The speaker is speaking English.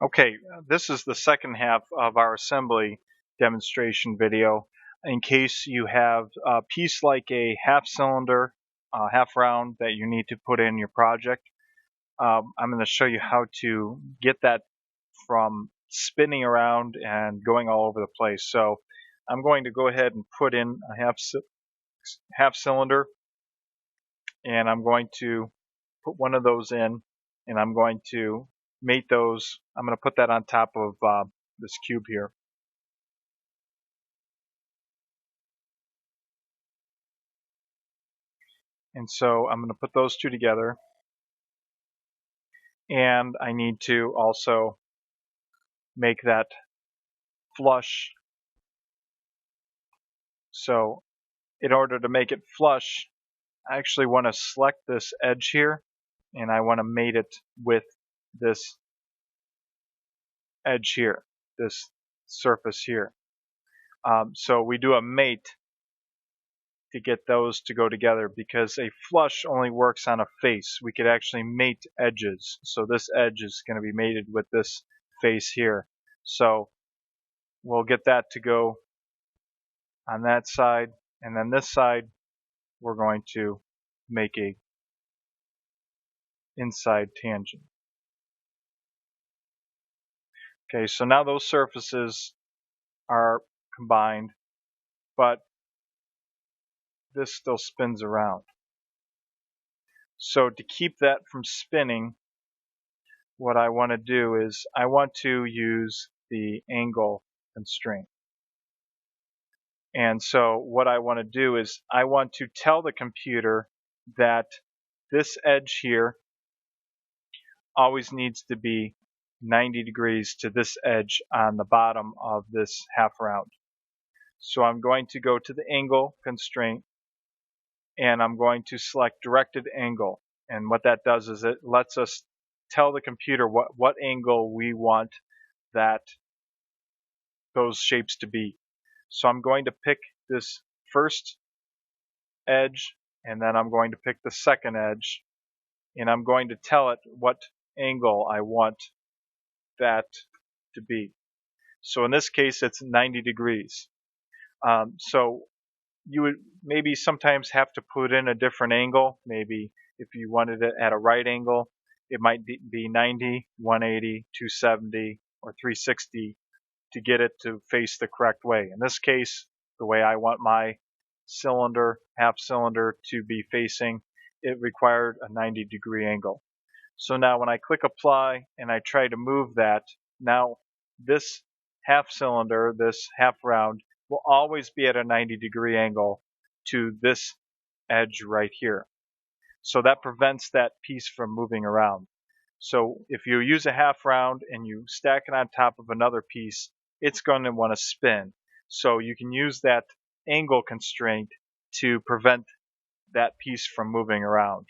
Okay, this is the second half of our assembly demonstration video. In case you have a piece like a half cylinder, half round that you need to put in your project, I'm going to show you how to get that from spinning around and going all over the place. So I'm going to go ahead and put in a half cylinder, and I'm going to put one of those in, and I'm going to mate those. I'm going to put that on top of this cube here. And so I'm going to put those two together. And I need to also make that flush. So in order to make it flush, I actually want to select this edge here, and I want to mate it with this edge here, this surface here. So we do a mate to get those to go together, because a flush only works on a face. We could actually mate edges. So this edge is going to be mated with this face here. So we'll get that to go on that side, and then this side we're going to make a inside tangent. Okay, so now those surfaces are combined, but this still spins around. So to keep that from spinning, what I want to do is I want to use the angle constraint. And so what I want to do is I want to tell the computer that this edge here always needs to be 90 degrees to this edge on the bottom of this half round. So I'm going to go to the angle constraint, and I'm going to select directed angle. And what that does is it lets us tell the computer what angle we want those shapes to be. So I'm going to pick this first edge, and then I'm going to pick the second edge, and I'm going to tell it what angle I want that to be. So in this case, it's 90 degrees. So you would maybe sometimes have to put in a different angle. Maybe if you wanted it at a right angle, it might be 90, 180, 270, or 360 to get it to face the correct way. In this case, the way I want my cylinder, half cylinder, to be facing, it required a 90 degree angle. So now when I click apply and I try to move that, now this half cylinder, this half round, will always be at a 90 degree angle to this edge right here. So that prevents that piece from moving around. So if you use a half round and you stack it on top of another piece, it's going to want to spin. So you can use that angle constraint to prevent that piece from moving around.